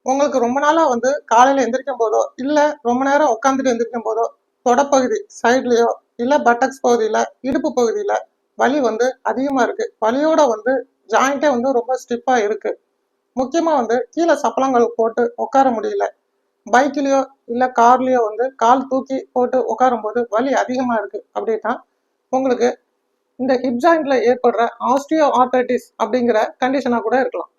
உங்களுக்கு ரொம்ப நாளா வந்து காலையில எந்திரிக்கும் போதோ இல்ல ரொம்ப நேரம் உட்காந்துட்டு எந்திரிக்கும் போதோ தொடப்பகுதி சைட்லயோ இல்ல பட்டக்ஸ் பகுதியில இடுப்பு பகுதியில வலி வந்து அதிகமா இருக்கு. வலியோட வந்து ஜாயிண்டே வந்து ரொம்ப ஸ்டிஃபா இருக்கு. முக்கியமா வந்து கீழே சப்பளங்கள் போட்டு உட்கார முடியல. பைக்லயோ இல்ல கார்லயோ வந்து கால் தூக்கி போட்டு உட்காரும் போது வலி அதிகமா இருக்கு அப்படின்னா உங்களுக்கு இந்த ஹிப் ஜாயிண்ட்ல ஏற்படுற ஆஸ்டியோ ஆர்த்ரைட்டிஸ் அப்படிங்கிற கண்டிஷனா கூட இருக்கலாம்.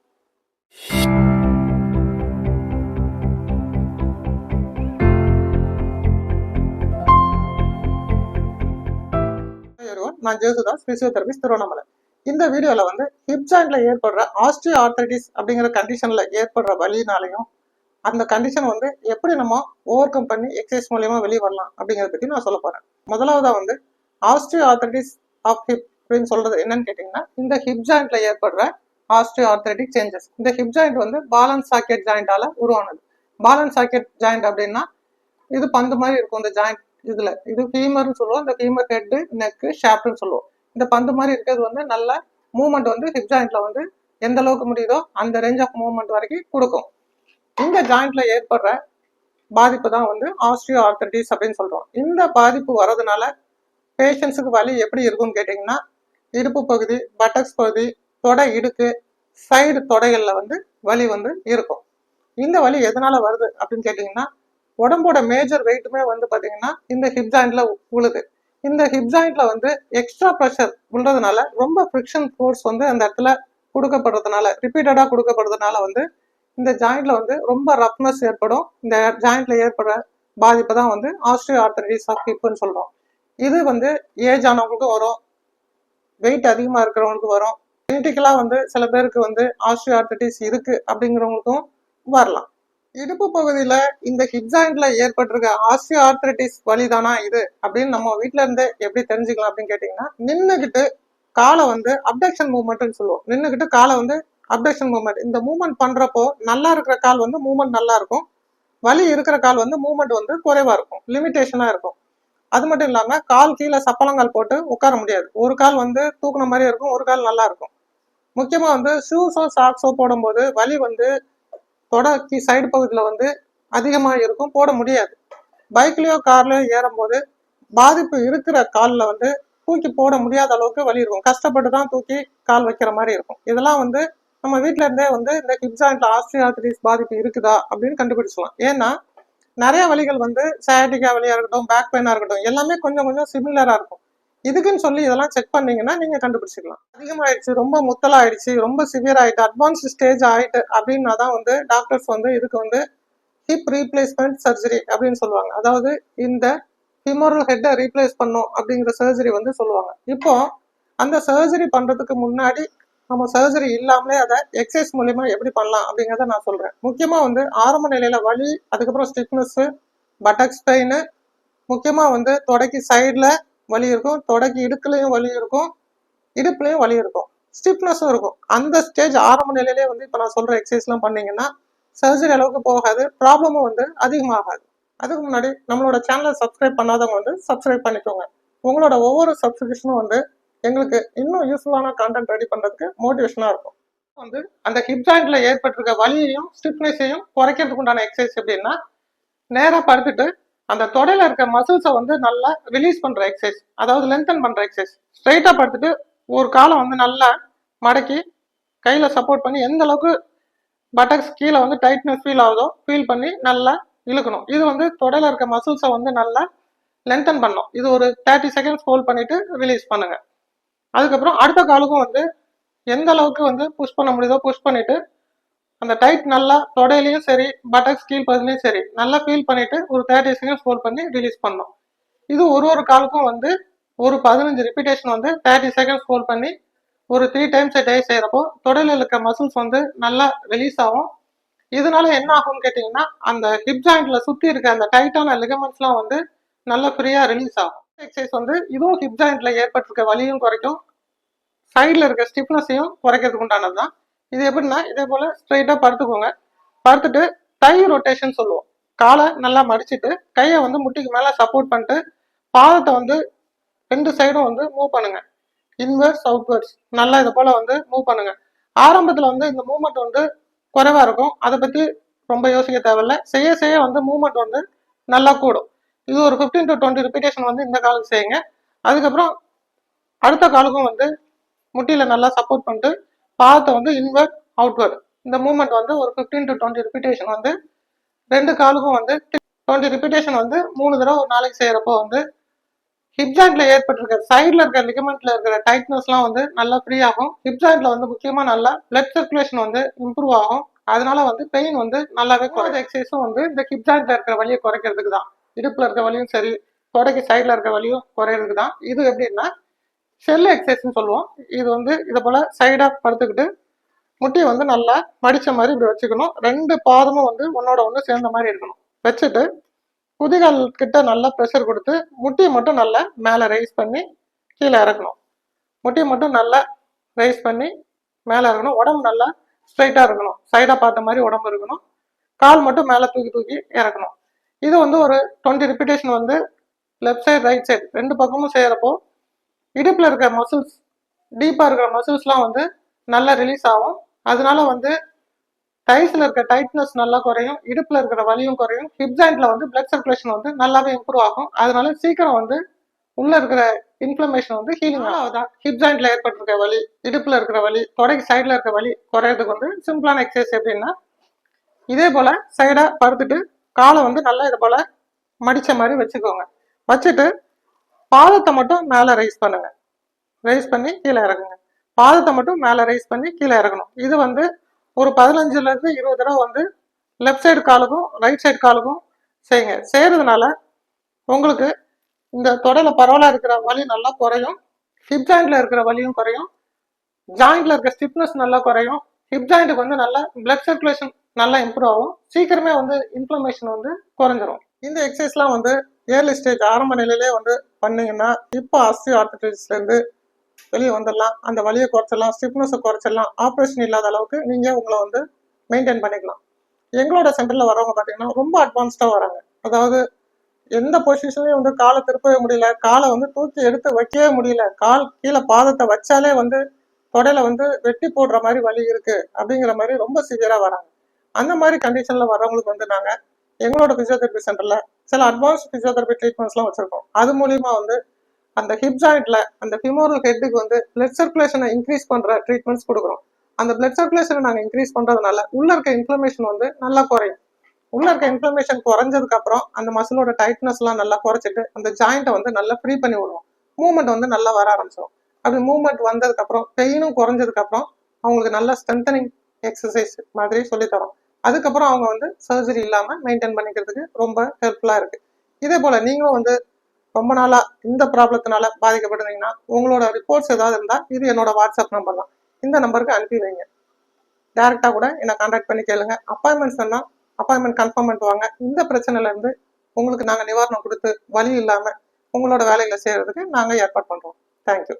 நான் ஜேசுதாஸ், பிசியோதெரபிஸ்ட், திருவண்ணாமலை. இந்த வீடியோல வந்து ஹிப் ஜாயிண்ட்ல ஏற்படுற ஆஸ்டியோ ஆர்த்ரைட்டிஸ் அப்படிங்கிற கண்டிஷன்ல ஏற்படுற வலினாலையும் அந்த கண்டிஷன் வந்து எப்படி நம்ம ஓவர் கம் பண்ணி எக்ஸசைஸ் மூலியமா வெளியே வரலாம் அப்படிங்கிறத பத்தி நான் சொல்ல போறேன். முதலாவதா வந்து ஆஸ்டியோ ஆர்த்ரைட்டிஸ் ஆஃப் ஹிப் அப்படின்னு சொல்றது என்னன்னு கேட்டீங்கன்னா, இந்த ஹிப் ஜாயிண்ட்ல ஏற்படுற ஆஸ்டியோ ஆர்த்ரைட்டிக் சேஞ்சஸ். இந்த ஹிப் ஜாயிண்ட் வந்து பாலன்ஸ் சாக்கெட் ஜாயிண்டால உருவானது. பாலன்ஸ் சாக்கெட் ஜாயிண்ட் அப்படின்னா இது பந்து மாதிரி இருக்கும். இந்த ஜாயிண்ட் இது ஃபீமர்னு சொல்லுவோம். இந்த ஃபீமர் ஹெட், நெக், ஷாப்ட்னு சொல்லுவோம். இந்த பந்து மாதிரி இருக்கிறது வந்து நல்ல மூவ்மெண்ட் வந்து ஹிப் ஜாயிண்ட்ல வந்து எந்த அளவுக்கு முடியுதோ அந்த ரேஞ்ச் ஆஃப் மூவ்மெண்ட் வரைக்கும் கொடுக்கும். இந்த ஜாயிண்ட்ல ஏற்படுற பாதிப்பு தான் வந்து ஆஸ்டியோ ஆர்த்ரைட்டிஸ் அப்படின்னு சொல்றோம். இந்த பாதிப்பு வர்றதுனால பேஷண்ட்ஸுக்கு வலி எப்படி இருக்கும்னு கேட்டீங்கன்னா, இடுப்பு பகுதி, பட்டக்ஸ் பகுதி, தொடை இடுக்கு, சைடு தொடைகள்ல வந்து வலி வந்து இருக்கும். இந்த வலி எதனால வருது அப்படின்னு கேட்டீங்கன்னா, உடம்போட மேஜர் வெயிட்டுமே வந்து பாத்தீங்கன்னா இந்த ஹிப் ஜாயிண்ட்ல உழுது. இந்த ஹிப் ஜாயிண்ட்ல வந்து எக்ஸ்ட்ரா ப்ரெஷர் விழுறதுனால ரொம்ப ஃப்ரிக்ஷன் ஃபோர்ஸ் வந்து அந்த இடத்துல கொடுக்கப்படுறதுனால, ரிப்பீட்டடா கொடுக்கப்படுறதுனால வந்து இந்த ஜாயிண்ட்ல வந்து ரொம்ப ரஃப்னஸ் ஏற்படும். இந்த ஜாயிண்ட்ல ஏற்படுற பாதிப்பு தான் வந்து ஆஸ்டியோ ஆர்த்ரைட்டிஸ் ஆஃப் ஹிப்னு சொல்றோம். இது வந்து ஏஜ் ஆனவங்களுக்கும் வரும், வெயிட் அதிகமா இருக்கிறவங்களுக்கு வரும், ஜெனட்டிக்கலா வந்து சில பேருக்கு வந்து ஆஸ்டியோ ஆர்த்ரைட்டிஸ் இருக்கு அப்படிங்கிறவங்களுக்கும் வரலாம். இடுப்பு பகுதியில இந்த ஹிப் ஜாயிண்ட்ல ஏற்பட்டிருக்க ஆஸ்டியோ ஆர்த்ரைட்டிஸ் வலிதானா இது அப்படின்னு நம்ம வீட்டுல இருந்தே எப்படி தெரிஞ்சுக்கலாம் அப்படின்னு கேட்டீங்கன்னா, நின்னுகிட்டு காலை வந்து அப்டக்ஷன் மூவ்மெண்ட்னு சொல்லுவோம். நின்னுகிட்டு காலை வந்து அப்டக்ஷன் மூவ்மெண்ட், இந்த மூவ்மெண்ட் பண்றப்போ நல்லா இருக்கிற கால் வந்து மூவ்மெண்ட் நல்லா இருக்கும், வலி இருக்கிற கால் வந்து மூவ்மெண்ட் வந்து குறைவா இருக்கும், லிமிடேஷனா இருக்கும். அது மட்டும் இல்லாம கால் கீழே சப்பளங்கால் போட்டு உட்கார முடியாது. ஒரு கால் வந்து தூக்குன மாதிரி இருக்கும், ஒரு கால் நல்லா இருக்கும். முக்கியமா வந்து ஷூஸோ சாக்ஸோ போடும்போது வலி வந்து தொடக்கி சைடு பகுதியில் வந்து அதிகமாக இருக்கும், போட முடியாது. பைக்லயோ கார்லயோ ஏறும்போது பாதிப்பு இருக்கிற காலில் வந்து தூக்கி போட முடியாத அளவுக்கு வலி இருக்கும். கஷ்டப்பட்டு தான் தூக்கி கால் வைக்கிற மாதிரி இருக்கும். இதெல்லாம் வந்து நம்ம வீட்டில இருந்தே வந்து இந்த ஹிப் ஜாயிண்ட்ல ஆஸ்டியோ ஆர்த்ரைட்டிஸ் பாதிப்பு இருக்குதா அப்படின்னு கண்டுபிடிச்சலாம். ஏன்னா நிறைய வலிகள் வந்து சயாட்டிக்கா வலியா இருக்கட்டும், பேக் பெயினா இருக்கட்டும், எல்லாமே கொஞ்சம் கொஞ்சம் சிமிலரா இருக்கும். இதுக்குன்னு சொல்லி இதெல்லாம் செக் பண்ணீங்கன்னா நீங்க கண்டுபிடிச்சிக்கலாம். அதிகமாயிடுச்சு, ரொம்ப முத்தலாயிடுச்சு, ரொம்ப சிவியர் ஆயிட்டு, அட்வான்ஸ்ட் ஸ்டேஜ் ஆயிட்டு அப்படின்னா தான் வந்து டாக்டர்ஸ் வந்து இதுக்கு வந்து ஹிப் ரீப்ளேஸ்மெண்ட் சர்ஜரி அப்படின்னு சொல்லுவாங்க. அதாவது இந்த ஃபிமோரல் ஹெட்டை ரீப்ளேஸ் பண்ணும் அப்படிங்கிற சர்ஜரி வந்து சொல்லுவாங்க. இப்போ அந்த சர்ஜரி பண்றதுக்கு முன்னாடி நம்ம சர்ஜரி இல்லாமலே அதை எக்ஸசைஸ் மூலியமா எப்படி பண்ணலாம் அப்படிங்கிறத நான் சொல்றேன். முக்கியமா வந்து ஆரம்ப நிலையில வலி, அதுக்கப்புறம் ஸ்டிஃப்னஸ், பட்டக்ஸ் பெயின், முக்கியமா வந்து தொடக்கி சைட்ல வலி இருக்கும், தொடக்கி இடுக்குலையும் வலி இருக்கும், இடுப்புலையும் வலி இருக்கும், ஸ்டிஃப்னஸும் இருக்கும். அந்த ஸ்டேஜ் ஆரம்ப நிலையிலே வந்து இப்போ நான் சொல்ற எக்ஸசைஸ்லாம் பண்ணீங்கன்னா சர்ஜரி அளவுக்கு போகாது, ப்ராப்ளமும் வந்து அதிகமாகாது. அதுக்கு முன்னாடி நம்மளோட சேனலை சப்ஸ்கிரைப் பண்ணாதவங்க வந்து சப்ஸ்கிரைப் பண்ணிக்கோங்க. உங்களோட ஒவ்வொரு சப்ஸ்கிரிப்ஷனும் வந்து எங்களுக்கு இன்னும் யூஸ்ஃபுல்லான கான்டென்ட் ரெடி பண்றதுக்கு மோட்டிவேஷனா இருக்கும். வந்து அந்த ஹிப் ஜாயிண்ட்ல ஏற்பட்டிருக்க வலியையும் ஸ்டிஃப்னஸையும் குறைக்கிறதுக்கு உண்டான எக்ஸசைஸ் எப்படின்னா, நேரா படுத்துட்டு அந்த தொடையில இருக்க மசில்ஸை வந்து நல்லா ரிலீஸ் பண்ற எக்ஸசைஸ், அதாவது லென்தன் பண்ற எக்ஸசைஸ். ஸ்ட்ரைட்டா படுத்துட்டு ஒரு காலை வந்து நல்லா மடக்கி கையில சப்போர்ட் பண்ணி எந்த அளவுக்கு பட்டக்ஸ் கீழே வந்து டைட்னஸ் ஃபீல் ஆகுதோ ஃபீல் பண்ணி நல்லா இழுக்கணும். இது வந்து தொடையில இருக்க மசில்ஸை வந்து நல்லா லென்தன் பண்ணணும். இது ஒரு 30 செகண்ட்ஸ் ஹோல்ட் பண்ணிட்டு ரிலீஸ் பண்ணுங்க. அதுக்கப்புறம் அடுத்த காலுக்கும் வந்து எந்த அளவுக்கு வந்து புஷ் பண்ண முடியுதோ புஷ் பண்ணிட்டு அந்த டைட் நல்லா தொடையிலையும் சரி பட்டக்ஸ் கீழ் பகுதியிலையும் சரி நல்லா ஃபீல் பண்ணிட்டு ஒரு 30 செகண்ட்ஸ் ஹோல்ட் பண்ணி ரிலீஸ் பண்ணணும். இது ஒரு காலுக்கும் வந்து ஒரு 15 ரிப்பீட்டேஷன் வந்து 30 செகண்ட்ஸ் ஹோல்ட் பண்ணி ஒரு 3 டைம்ஸ் டே செய்யறப்போ தொடையில இருக்க மசில்ஸ் வந்து நல்லா ரிலீஸ் ஆகும். இதனால என்ன ஆகும்னு கேட்டீங்கன்னா, அந்த ஹிப் ஜாயிண்ட்ல சுத்தி இருக்க அந்த டைட்டான லிகமெண்ட்ஸ்லாம் வந்து நல்லா ஃப்ரீயா ரிலீஸ் ஆகும். எக்ஸசைஸ் வந்து இதுவும் ஹிப் ஜாயிண்ட்ல ஏற்பட்டிருக்க வலியும் குறைக்கும், சைட்ல இருக்க ஸ்டிஃப்னஸையும் குறைக்கிறதுக்கு உண்டானது தான். இது எப்படின்னா, இதே போல ஸ்ட்ரைட்டா படுத்துக்கோங்க. படுத்துட்டு டை ரொட்டேஷன் சொல்லுவோம். காலை நல்லா மடிச்சிட்டு கையை வந்து முட்டிக்கு மேல சப்போர்ட் பண்ணிட்டு பாதத்தை வந்து 2 சைடும் வந்து மூவ் பண்ணுங்க. இன்வெர்ஸ் அவுட்வர்ட்ஸ் நல்லா இதை போல வந்து மூவ் பண்ணுங்க. ஆரம்பத்துல வந்து இந்த மூவ்மெண்ட் வந்து குறைவா இருக்கும், அதை பத்தி ரொம்ப யோசிக்க தேவையில்ல. செய்ய செய்ய வந்து மூவ்மெண்ட் வந்து நல்லா கூடும். இது ஒரு 15 to 20 ரிப்பீட்டேஷன் வந்து இந்த காலுக்கு செய்யுங்க. அதுக்கப்புறம் அடுத்த காலுக்கும் வந்து முட்டியில நல்லா சப்போர்ட் பண்ணிட்டு பாதத்தை வந்து இன்வெர்ட் அவுட்வர்ட் இந்த மூவ்மெண்ட் வந்து ஒரு 15 to 20 ரிப்பீட்டேஷன் வந்து ரெண்டு காலுக்கும் வந்து 20 ரிப்பீட்டேஷன் வந்து 3 தடவை ஒரு நாளைக்கு செய்யறப்போ வந்து ஹிப் ஜாயிண்ட்ல ஏற்பட்டிருக்க சைட்ல இருக்க லிகமெண்ட்ல இருக்கிற டைட்னஸ்லாம் வந்து நல்லா ஃப்ரீ ஆகும். ஹிப் ஜாயிண்ட்ல வந்து முக்கியமா நல்லா பிளட் சர்க்குலேஷன் வந்து இம்ப்ரூவ் ஆகும். அதனால வந்து பெயின் வந்து நல்லாவே குறைஞ்ச எக்ஸசைஸும் வந்து இந்த ஹிப் ஜாயிண்ட்ல இருக்கிற வலியை குறைக்கிறதுக்கு தான். இடுப்புல இருக்க வலியும் சரி, தொடைக்கு சைட்ல இருக்க வலியும் குறையிறதுக்கு தான். இது எப்படின்னா ஷெல் எக்ஸசைஸ்ன்னு சொல்லுவோம். இது வந்து இதை போல சைடா படுத்துக்கிட்டு முட்டியை வந்து நல்லா மடிச்ச மாதிரி இப்படி வச்சுக்கணும். ரெண்டு பாதமும் வந்து ஒன்னோட ஒன்று சேர்ந்த மாதிரி இருக்கணும். வச்சுட்டு குதிகால் கிட்ட நல்லா ப்ரெஷர் கொடுத்து முட்டியை மட்டும் நல்லா மேலே ரைஸ் பண்ணி கீழே இறக்கணும். முட்டியை மட்டும் நல்லா ரைஸ் பண்ணி மேலே இறக்கணும். உடம்பு நல்லா ஸ்ட்ரைட்டாக இருக்கணும். சைடாக பார்த்த மாதிரி உடம்பு இருக்கணும். கால் மட்டும் மேலே தூக்கி தூக்கி இறக்கணும். இது வந்து ஒரு 20 ரிப்பீட்டேஷன் வந்து லெஃப்ட் சைடு ரைட் சைடு ரெண்டு பக்கமும் செய்கிறப்போ இடுப்பில் இருக்கிற மசில்ஸ் டீப்பாக இருக்கிற மசில்ஸ்லாம் வந்து நல்லா ரிலீஸ் ஆகும். அதனால வந்து டைஸ்ல இருக்க டைட்னஸ் நல்லா குறையும், இடுப்புல இருக்கிற வலியும் குறையும், ஹிப் ஜாயிண்ட்ல வந்து பிளட் சர்க்குலேஷன் வந்து நல்லாவே இம்ப்ரூவ் ஆகும். அதனால சீக்கிரம் வந்து உள்ள இருக்கிற இன்ஃப்ளமேஷன் வந்து ஹீலிங் ஆகுதான். ஹிப் ஜாயிண்ட்ல ஏற்பட்டிருக்க வலி, இடுப்புல இருக்கிற வலி, தொடைக்கு சைட்ல இருக்க வலி குறையறதுக்கு வந்து சிம்பிளான எக்ஸசைஸ் எப்படின்னா இதே போல சைடா படுத்துட்டு காலை வந்து நல்லா இது போல மடிச்ச மாதிரி வச்சுக்கோங்க. வச்சுட்டு பாதத்தை மட்டும் மேல ரைஸ் பண்ணுங்க. ரைஸ் பண்ணி கீழே இறக்குங்க. பாதத்தை மட்டும் மேல ரைஸ் பண்ணி கீழே இறக்கணும். இது வந்து ஒரு 15ல இருந்து 20 தடவை வந்து லெஃப்ட் சைடு காலுக்கும் ரைட் சைடு காலுக்கும் செய்யுங்க. செய்யறதுனால உங்களுக்கு இந்த தொடையில பரவலா இருக்கிற வலி நல்லா குறையும். ஹிப் ஜாயிண்ட்ல இருக்கிற வலியும் குறையும். ஜாயிண்ட்ல இருக்க ஸ்டிப்னஸ் நல்லா குறையும். ஹிப் ஜாயிண்ட்டுக்கு வந்து நல்லா பிளட் சர்க்குலேஷன் நல்லா இம்ப்ரூவ் ஆகும். சீக்கிரமே வந்து இன்ஃப்ளமேஷன் வந்து குறைஞ்சிரும். இந்த எக்ஸசைஸ்லாம் வந்து ஏர்லி ஸ்டேஜ் ஆரம்ப நிலையிலே வந்து பண்ணீங்கன்னா இப்போ ஆஸ்டியோ ஆர்த்ரைட்டிஸ்ல இருந்து வெளியே வந்துடலாம். அந்த வலியை குறைச்சிடலாம், ஸ்டிப்னஸை குறைச்சிடலாம். ஆப்ரேஷன் இல்லாத அளவுக்கு நீங்கள் உங்களை வந்து மெயின்டைன் பண்ணிக்கலாம். எங்களோட சென்டரில் வரவங்க பார்த்தீங்கன்னா ரொம்ப அட்வான்ஸ்டாக வராங்க. அதாவது எந்த பொசிஷன்லையும் வந்து காலை திருப்பவே முடியல, காலை வந்து தூக்கி எடுத்து வைக்கவே முடியல, கால் கீழே பாதத்தை வச்சாலே வந்து தொடையில வந்து வெட்டி போடுற மாதிரி வலி இருக்கு அப்படிங்கிற மாதிரி ரொம்ப சிவியராக வராங்க. அந்த மாதிரி கண்டிஷனில் வரவங்களுக்கு வந்து நாங்கள் எங்களோட ஃபிசியோதெரபி சென்டரில் சில அட்வான்ஸ் ஃபிசியோதெரபி ட்ரீட்மெண்ட்ஸ்லாம் வச்சுருக்கோம். அது மூலிமா வந்து அந்த ஹிப் ஜாயிண்ட்ல அந்த ஃபிமோரல் ஹெட்டுக்கு வந்து பிளட் சர்க்குலேஷனை இன்க்ரீஸ் பண்ற ட்ரீட்மெண்ட்ஸ் கொடுக்குறோம். அந்த பிளட் சர்க்குலேஷனை நாங்கள் இன்க்ரீஸ் பண்றதுனால உள்ள இருக்க இன்ஃப்ளமேஷன் வந்து நல்லா குறையும். உள்ள இருக்க இன்ஃப்ளமேஷன் குறைஞ்சதுக்கு அப்புறம் அந்த மசிலோட டைட்னஸ் எல்லாம் நல்லா குறைச்சிட்டு அந்த ஜாயிண்ட்டை வந்து நல்லா ஃப்ரீ பண்ணி விடுவோம். மூவ்மெண்ட் வந்து நல்லா வர ஆரம்பிச்சிடும். அப்படி மூவ்மெண்ட் வந்ததுக்கு அப்புறம் பெயினும் குறைஞ்சதுக்கு அப்புறம் அவங்களுக்கு நல்ல ஸ்ட்ரென்தனிங் எக்ஸசைஸ் மாதிரி சொல்லித்தரோம். அதுக்கப்புறம் அவங்க வந்து சர்ஜரி இல்லாம மெயின்டைன் பண்ணிக்கிறதுக்கு ரொம்ப ஹெல்ப்ஃபுல்லா இருக்கு. இதே போல நீங்களும் வந்து ரொம்ப நாளா இந்த ப்ராப்ளத்தினால பாதிக்கப்படுறீங்கன்னா உங்களோட ரிப்போர்ட்ஸ் ஏதாவது இருந்தா இது என்னோட வாட்ஸ்அப் நம்பர் தான். இந்த நம்பருக்கு அனுப்பி வைங்க. டைரக்டா கூட என்னை கான்டாக்ட் பண்ணி கேளுங்க. அப்பாயின்மெண்ட்ஸ் வேணா அப்பாயின்மெண்ட் கன்ஃபார்ம் பண்ணிட்டு வாங்க. இந்த பிரச்சனையில இருந்து உங்களுக்கு நாங்கள் நிவாரணம் கொடுத்து வலி இல்லாம உங்களோட வேலைகளை செய்யறதுக்கு நாங்கள் ஏற்பாடு பண்றோம். தேங்க்யூ.